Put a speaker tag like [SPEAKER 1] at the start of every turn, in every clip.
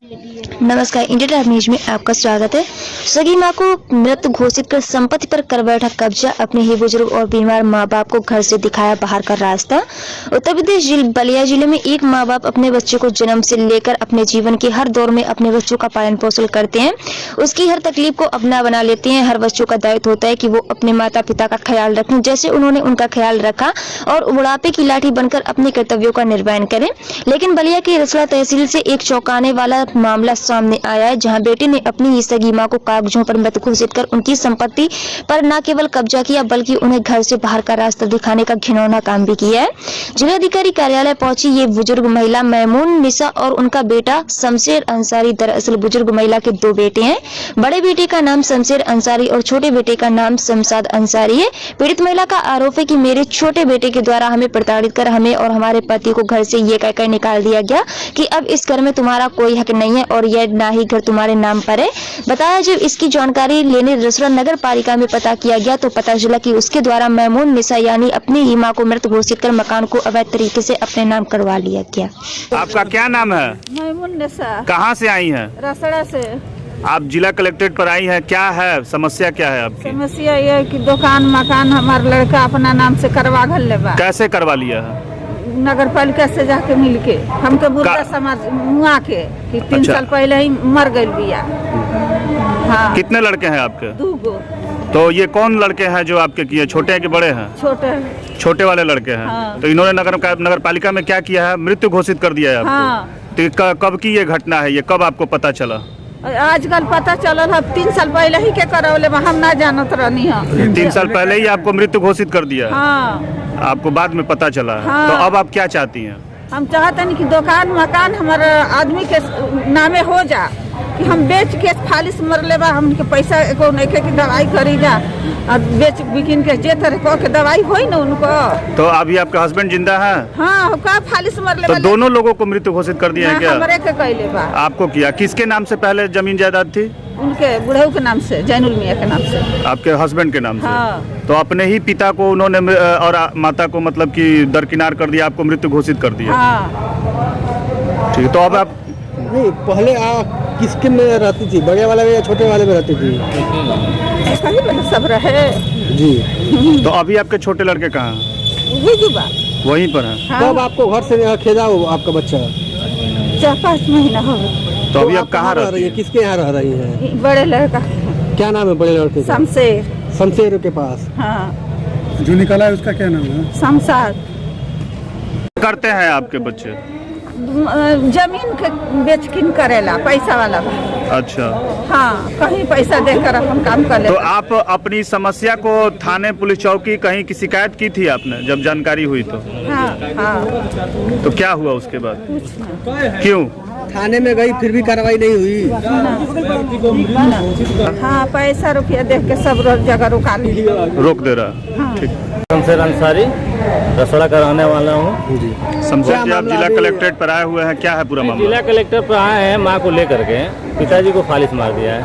[SPEAKER 1] नमस्कार, India time news में आपका स्वागत है। सगी मां को मृत घोषित कर संपत्ति पर कर बैठा कब्जा, अपने ही बुजुर्ग और बीमार मां बाप को घर से दिखाया बाहर का रास्ता। उत्तर प्रदेश बलिया जिले में एक मां बाप अपने बच्चे को जन्म से लेकर अपने जीवन के हर दौर में अपने बच्चों का पालन पोषण करते हैं, उसकी हर तकलीफ को अपना बना लेते हैं। हर बच्चों का दायित्व होता है कि वो अपने माता पिता का ख्याल रखें, जैसे उन्होंने उनका ख्याल रखा, और बुढ़ापे की लाठी बनकर अपने कर्तव्यों का निर्वहन करें। लेकिन बलिया की रसड़ा तहसील से एक चौंकाने वाला मामला सामने आया है, जहां बेटे ने अपनी ही सगी मां को कागजों पर मृत घोषित कर उनकी संपत्ति पर न केवल कब्जा किया, बल्कि उन्हें घर से बाहर का रास्ता दिखाने का घिनौना काम भी किया है। जिलाधिकारी कार्यालय पहुंची ये बुजुर्ग महिला मैमून निसा और उनका बेटा शमशेर अंसारी। दरअसल बुजुर्ग महिला के दो बेटे हैं। बड़े बेटे का नाम शमशेर अंसारी और छोटे बेटे का नाम शमशाद अंसारी है। पीड़ित महिला का आरोप है कि मेरे छोटे बेटे के द्वारा हमें प्रताड़ित कर हमें और हमारे पति को घर से ये कहकर निकाल दिया गया कि अब इस घर में तुम्हारा कोई हक नहीं है और यह ना ही घर तुम्हारे नाम पर है। बताया जब इसकी जानकारी लेने रसड़ा नगर पालिका में पता किया गया तो पता चला कि उसके द्वारा मैमून निसा यानी अपनी ही मां को मृत घोषित कर मकान को अवैध तरीके से अपने नाम करवा लिया गया।
[SPEAKER 2] आपका क्या नाम है?
[SPEAKER 3] मैमून निसा।
[SPEAKER 2] कहाँ से आई हैं?
[SPEAKER 3] रसड़ा से।
[SPEAKER 2] आप जिला कलेक्ट्रेट पर आई हैं, क्या है समस्या, क्या है आपकी?
[SPEAKER 3] समस्या ये है कि दुकान मकान हमारा लड़का अपना नाम से करवा घर लेबा।
[SPEAKER 2] कैसे करवा लिया है?
[SPEAKER 3] नगर पालिका से जाके मिल के हमके बुढ़ा समाज मुआ के कि 3 साल पहले ही मर गई बिया। हाँ।
[SPEAKER 2] कितने लड़के हैं आपके?
[SPEAKER 3] 2
[SPEAKER 2] तो ये कौन लड़के हैं जो आपके किए, छोटे हैं कि बड़े हैं?
[SPEAKER 3] छोटे।
[SPEAKER 2] छोटे वाले लड़के हैं।
[SPEAKER 3] हाँ।
[SPEAKER 2] तो इन्होंने नगर पालिका में क्या किया है? मृत्यु घोषित कर दिया है आपको।
[SPEAKER 3] हाँ।
[SPEAKER 2] तो कब की ये घटना है, ये कब आपको पता चला?
[SPEAKER 3] आजकल पता चलल है, 3 साल पहले ही के करवले हम ना जानत रहनी है।
[SPEAKER 2] 3 साल पहले ही आपको मृत्यु घोषित कर दिया है?
[SPEAKER 3] हाँ।
[SPEAKER 2] आपको बाद में पता चला है।
[SPEAKER 3] हाँ।
[SPEAKER 2] तो अब आप क्या चाहती हैं?
[SPEAKER 3] हम चाहते हैं कि दुकान मकान हमारे आदमी के नामे हो जा, कि हम बेच के फालिस मर लेबा, हमके पैसा एको नहीं की दवाई करी जा और बेच बिकिन के जे तरह के दवाई होई ना उनको।
[SPEAKER 2] तो अभी आपका हस्बैंड जिंदा है?
[SPEAKER 3] हाँ, का फालिस मर लेबा।
[SPEAKER 2] तो दोनों लोगों को मृत्यु घोषित कर दिया है क्या?
[SPEAKER 3] हमरे के कहले बा।
[SPEAKER 2] आपको किया? किसके नाम से पहले जमीन जायदाद थी?
[SPEAKER 3] उनके बुढ़ऊ के नाम से, जैनुल मियां के नाम से।
[SPEAKER 2] आपके हस्बैंड के नाम से?
[SPEAKER 3] हाँ।
[SPEAKER 2] तो अपने ही पिता को उन्होंने और माता को मतलब कि दरकिनार कर दिया, आपको मृत्यु घोषित कर दिया।
[SPEAKER 3] हाँ।
[SPEAKER 2] ठीक है, तो अब आप
[SPEAKER 4] नहीं, पहले किसके में रहती थी, बड़े वाले में या छोटे वाले में रहती थी?
[SPEAKER 3] सब रहे
[SPEAKER 4] जी।
[SPEAKER 2] तो अभी आपके छोटे लड़के कहाँ हैं? वहीं पर हैं।
[SPEAKER 3] हाँ।
[SPEAKER 4] कब आपको घर से खेदा हो आपका बच्चा?
[SPEAKER 3] 4-5 महीना हो।
[SPEAKER 2] तो अभी आप कहाँ रह रही हैं?
[SPEAKER 4] किसके यहाँ रह रही हैं?
[SPEAKER 3] बड़े लड़का।
[SPEAKER 4] क्या नाम है बड़े लड़के का?
[SPEAKER 3] शमशेर।
[SPEAKER 4] शमशेर के पास।
[SPEAKER 3] हाँ।
[SPEAKER 4] जो निकला है उसका क्या नाम है?
[SPEAKER 3] शमशाद।
[SPEAKER 2] करते हैं आपके बच्चे?
[SPEAKER 3] जमीन के बेच किन करेला, पैसा वाला।
[SPEAKER 2] अच्छा।
[SPEAKER 3] हाँ, कहीं पैसा देकर अपन काम कर ले।
[SPEAKER 2] तो आप अपनी समस्या को थाने पुलिस चौकी कहीं की शिकायत की थी आपने जब जानकारी हुई तो?
[SPEAKER 3] हाँ हाँ।
[SPEAKER 2] तो क्या हुआ उसके बाद?
[SPEAKER 3] कुछ ना।
[SPEAKER 2] क्यों?
[SPEAKER 4] थाने में गई फिर भी कार्रवाई नहीं हुई?
[SPEAKER 3] हाँ, पैसा रुपया देख के सब जगह
[SPEAKER 2] रोक दे रहा।
[SPEAKER 3] हाँ।
[SPEAKER 2] ठीक।
[SPEAKER 5] शमशेर अंसारी, रसड़ा का रहने वाला हूँ।
[SPEAKER 2] शमशेर जी, आप जिला कलेक्ट्रेट पर आए हुए हैं, क्या है पूरा मामला?
[SPEAKER 5] जिला कलेक्टर पर आए हैं, माँ को लेकर के पिताजी को फालिस मार दिया है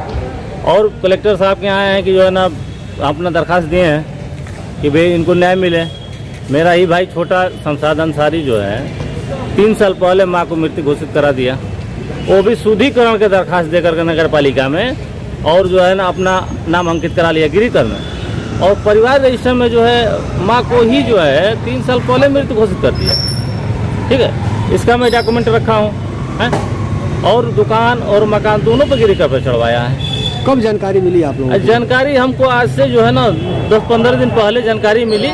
[SPEAKER 5] और कलेक्टर साहब के आए हैं कि जो है ना अपना दरखास्त दिए हैं कि भाई इनको न्याय मिले। मेरा ही भाई छोटा शमशाद अंसारी जो है 3 साल पहले माँ को मृत्यु घोषित करा दिया, वो भी शुद्धिकरण के दरखास्त देकर के नगर पालिका में, और जो है ना अपना नाम अंकित करा लिया गिरीकर में, और परिवार रजिस्टर में जो है माँ को ही जो है 3 साल पहले मृत्यु घोषित कर दिया। ठीक है, इसका मैं डॉक्यूमेंट रखा हूँ है? और दुकान और मकान दोनों पर गिरीकर पर चढ़वाया है।
[SPEAKER 4] कब जानकारी मिली आप लोगों को?
[SPEAKER 5] जानकारी हमको आज से जो है ना 10-15 दिन पहले जानकारी मिली,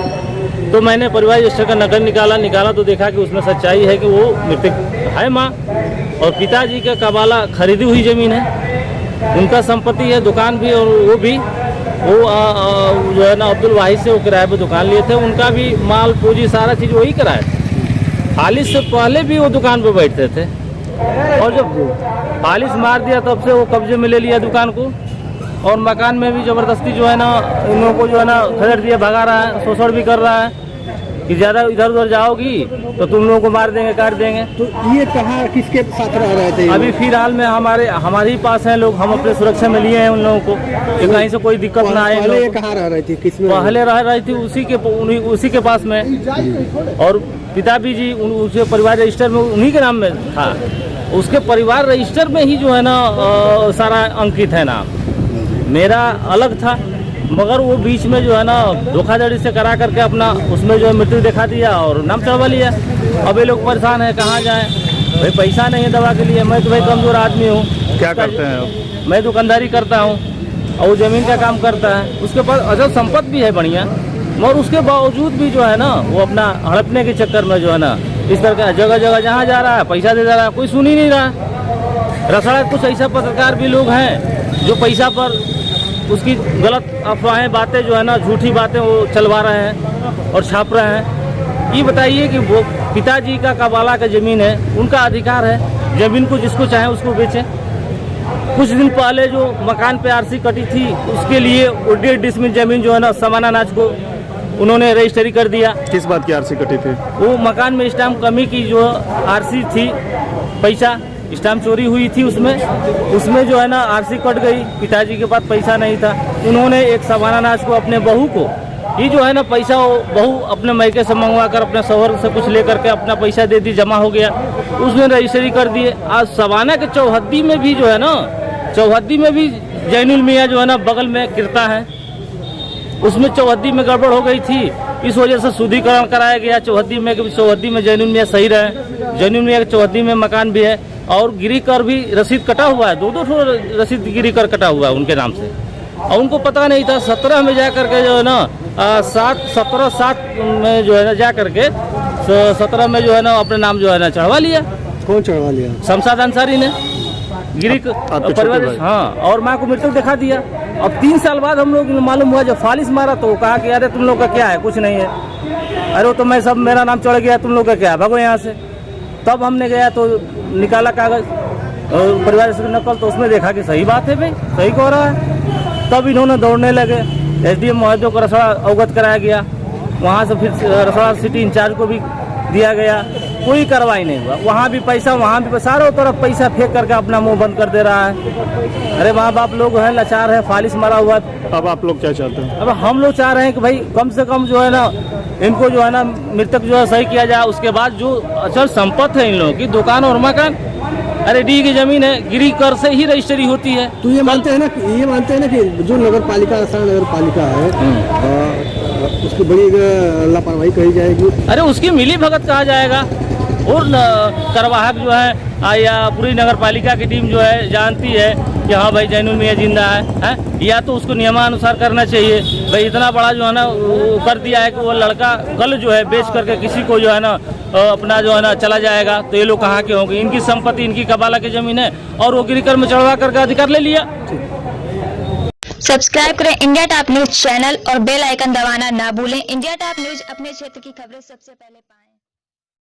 [SPEAKER 5] तो मैंने परिवार रजिस्टर का नकल निकाला तो देखा कि उसमें सच्चाई है कि वो मृतक है माँ, और पिताजी का कबाला खरीदी हुई ज़मीन है, उनका संपत्ति है, दुकान भी, और वो भी जो है ना अब्दुल वाहिद से वो किराए पे दुकान लिए थे, उनका भी माल पूंजी सारा चीज़ वही कराया। फालिस से पहले भी वो दुकान पे बैठते थे, और जब फालिस मार दिया तब से वो कब्जे में ले लिया दुकान को, और मकान में भी ज़बरदस्ती जो है ना उन लोगों को जो है ना खदेड़ दिया, भगा रहा है, शोषण भी कर रहा है कि ज़्यादा इधर उधर जाओगी तो तुम लोगों को मार देंगे, काट देंगे।
[SPEAKER 4] तो ये कहाँ किसके साथ रह रहे थे?
[SPEAKER 5] अभी फिलहाल में हमारे ही पास हैं लोग, हम अपने सुरक्षा में लिए हैं उन लोगों को कि कहीं से कोई दिक्कत ना आए।
[SPEAKER 4] पहले कहाँ रह रही थी, किसमें
[SPEAKER 5] पहले रह रही थी? उसी के पास में, और पिता भी जी उसके परिवार रजिस्टर में उन्हीं के नाम में था। उसके परिवार रजिस्टर में ही जो है ना सारा अंकित है नाम। मेरा अलग था, मगर वो बीच में जो है ना धोखाधड़ी से करा करके अपना उसमें जो है मृत्यु दिखा दिया और नाम चढ़वा लिया। अब ये लोग परेशान है, कहाँ जाएं भाई, पैसा नहीं है दवा के लिए। मैं तो भाई कमज़ोर आदमी हूँ।
[SPEAKER 2] क्या करते हैं आप?
[SPEAKER 5] मैं दुकानदारी करता हूँ और वो ज़मीन का काम करता है। उसके पास अचल संपत्ति भी है बढ़िया, मगर उसके बावजूद भी जो है ना वो अपना हड़पने के चक्कर में जो है ना इस तरह का जगह जगह जहाँ जा रहा है पैसा दे जा रहा है, कोई सुन ही नहीं रहा। रसड़ा कुछ ऐसा पत्रकार भी लोग हैं जो पैसा पर उसकी गलत अफवाहें बातें जो है ना झूठी बातें वो चलवा रहे हैं और छाप रहे हैं। ये बताइए कि वो पिताजी का कबाला का ज़मीन है, उनका अधिकार है, ज़मीन को जिसको चाहे उसको बेचें। कुछ दिन पहले जो मकान पे आरसी कटी थी उसके लिए 1.5 डिसमिल ज़मीन जो है ना समाना नाच को उन्होंने रजिस्ट्री कर दिया।
[SPEAKER 2] किस बात की आरसी कटी थी?
[SPEAKER 5] वो मकान में स्टाम्प कमी की जो आरसी थी, पैसा स्टाम्प चोरी हुई थी, उसमें जो है ना आरसी कट गई। पिताजी के पास पैसा नहीं था, उन्होंने एक समाना नाच को अपने बहू को ये जो है ना पैसा वो बहू अपने मायके से मंगवा कर अपने शौहर से कुछ लेकर के अपना पैसा दे दी, जमा हो गया, उसने रजिस्ट्री कर दिए। आज सवाना के चौहद्दी में भी जो है ना चौहद्दी में भी जैनुल मियाँ जो है ना बगल में गिरता है, उसमें चौहद्दी में गड़बड़ हो गई थी, इस वजह से शुद्धिकरण कराया गया चौहद्दी में जैनुल मियाँ सही रहे। जैनुल मियाँ के चौहद्दी में मकान भी है और गिरी कर भी रसीद कटा हुआ है, 2-2 रसीद गिरी कर कटा हुआ है उनके नाम से, और उनको पता नहीं था। 17 में जा करके जो है ना 17/7 में जो है ना जा करके 17 में जो है ना अपने नाम जो है ना चढ़वा लिया।
[SPEAKER 4] कौन चढ़वा लिया?
[SPEAKER 5] शमशाद अंसारी ने गिरी परिवार, हाँ, और माँ को मृत्यु दिखा दिया। अब 3 साल बाद हम लोग मालूम हुआ जब फालिस मारा तो वो कहा कि अरे तुम लोग का क्या है, कुछ नहीं है। अरे तो मैं सब मेरा नाम चढ़ गया, तुम लोग का क्या है, भागो यहाँ से। तब हमने गया तो निकाला कागज और परिवार से नकल, तो उसमें देखा कि सही बात है भाई, सही कह रहा है। तब इन्होंने दौड़ने लगे। SDM महोदय को रसड़ा अवगत कराया गया, वहाँ से फिर रसड़ा सिटी इंचार्ज को भी दिया गया, कोई कार्रवाई नहीं हुआ। वहाँ भी पैसा, चारों तरफ पैसा फेंक करके अपना मुंह बंद कर दे रहा है। अरे माँ बाप लोग हैं, लाचार है, फालिस मारा हुआ।
[SPEAKER 2] अब आप लोग क्या चाहते हैं?
[SPEAKER 5] अब हम लोग चाह रहे हैं कि भाई कम से कम जो है ना इनको जो है ना मृतक जो है सही किया जाए। उसके बाद जो अचल संपत्ति है इन लोगों की, दुकान और मकान, अरे डी की जमीन है, गिरी कर से ही रजिस्ट्री होती है।
[SPEAKER 4] तो ये मानते हैं ना कि जो नगर पालिका है उसकी बड़ी लापरवाही कही जाएगी।
[SPEAKER 5] अरे उसकी मिली भगत कहा जाएगा, और करवाहक जो है या पूरी नगर पालिका की टीम जो है जानती है कि हाँ भाई जैनुल मियाँ जिंदा है, या तो उसको नियमानुसार करना चाहिए। भाई इतना बड़ा जो है ना कर दिया है कि वो लड़का कल जो है बेच करके किसी को जो है ना अपना जो है ना चला जाएगा, तो ये लोग कहाँ के होंगे? इनकी संपत्ति, इनकी कबाला की जमीन है और वो गिरीकर में चढ़वा करके अधिकार ले लिया।
[SPEAKER 1] सब्सक्राइब करें इंडिया टॉप न्यूज चैनल और बेल आइकन दबाना ना भूलें। इंडिया टॉप न्यूज अपने क्षेत्र की खबरें सबसे पहले पाएं।